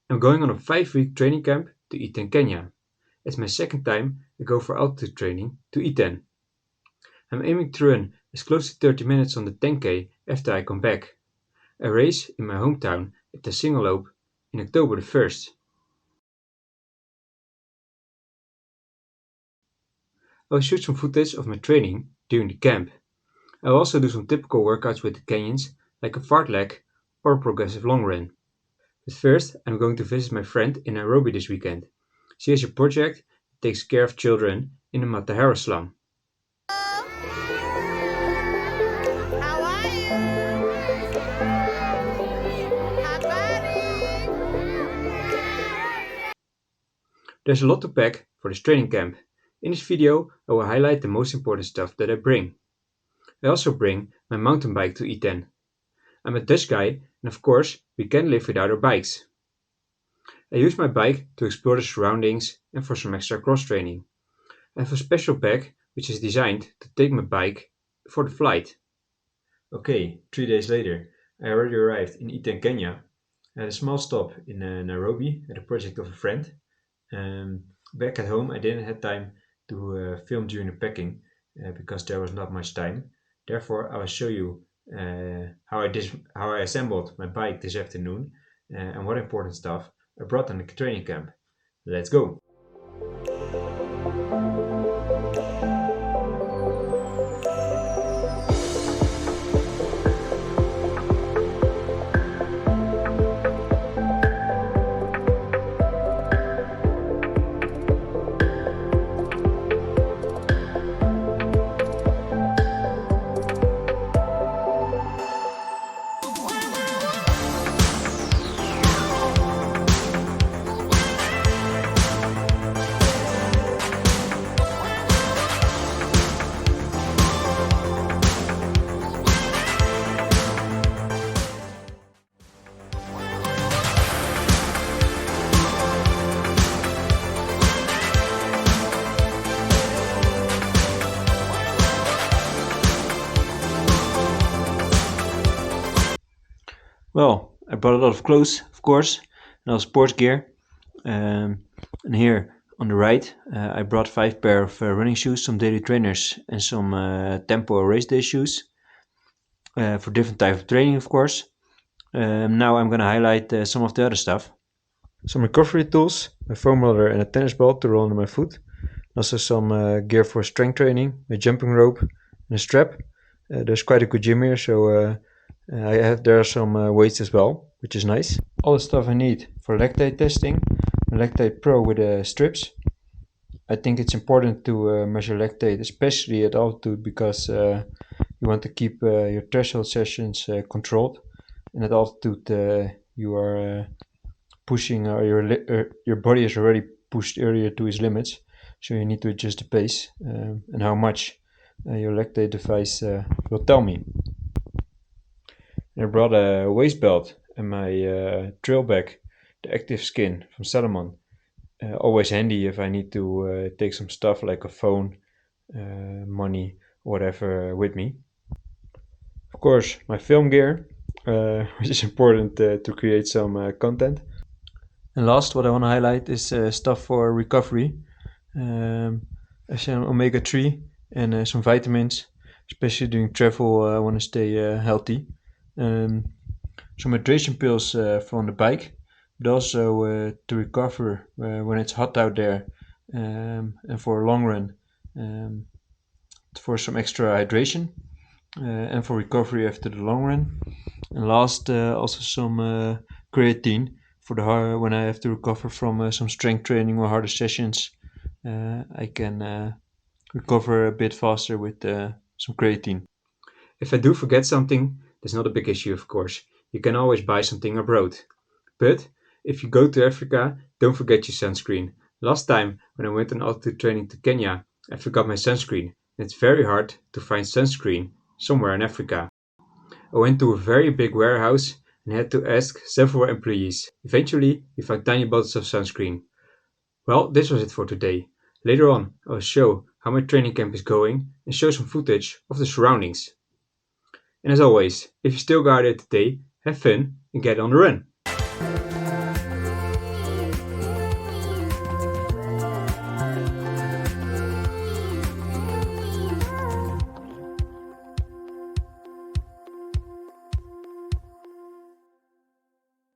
I'm going on a 5-week training camp to Iten Kenia. It's my second time I go for altitude training to Iten. I'm aiming to run as close to 30 minutes on the 10k after I come back. A race in my hometown at the Singelloop in October the 1st. I'll shoot some footage of my training during the camp. I'll also do some typical workouts with the Kenyans, like a fartlek or a progressive long run. But first, I'm going to visit my friend in Nairobi this weekend. She has a project that takes care of children in the Matahara slum. How are you? Habari. There's a lot to pack for this training camp. In this video, I will highlight the most important stuff that I bring. I also bring my mountain bike to Iten. I'm a Dutch guy, and of course, we can't live without our bikes. I use my bike to explore the surroundings and for some extra cross training. I have a special bag which is designed to take my bike for the flight. Okay, 3 days later, I already arrived in Iten, Kenya. I had a small stop in Nairobi at a project of a friend. Back at home, I didn't have time to film during the packing because there was not much time. Therefore, I will show you how I assembled my bike this afternoon and what important stuff I brought on the training camp. Let's go! Well, I brought a lot of clothes, of course, and all sports gear. And here on the right, I brought 5 pair of running shoes, some daily trainers, and some tempo or race day shoes for different type of training, of course. Now I'm gonna highlight some of the other stuff. Some recovery tools, a foam roller and a tennis ball to roll under my foot. Also some gear for strength training, a jumping rope and a strap. There's quite a good gym here, so there are some weights as well, which is nice. All the stuff I need for lactate testing, a lactate pro with strips. I think it's important to measure lactate, especially at altitude, because you want to keep your threshold sessions controlled. And at altitude, you are pushing, or your body is already pushed earlier to its limits, so you need to adjust the pace and how much your lactate device will tell me. I brought a waist belt and my trail bag, the Active Skin from Salomon. Always handy if I need to take some stuff like a phone, money, whatever with me. Of course, my film gear, which is important to create some content. And last, what I want to highlight is stuff for recovery. Some omega-3 and some vitamins, especially during travel. I want to stay healthy. Some hydration pills from the bike, but also to recover when it's hot out there, and for a long run, for some extra hydration, and for recovery after the long run. And last, also some creatine for when I have to recover from some strength training or harder sessions. I can recover a bit faster with some creatine. If I do forget something, that's not a big issue, of course. You can always buy something abroad. But if you go to Africa, don't forget your sunscreen. Last time when I went on altitude training to Kenya, I forgot my sunscreen. It's very hard to find sunscreen somewhere in Africa. I went to a very big warehouse and had to ask several employees. Eventually, we found tiny bottles of sunscreen. Well, this was it for today. Later on, I will show how my training camp is going and show some footage of the surroundings. And as always, if you still got it today, have fun and get on the run.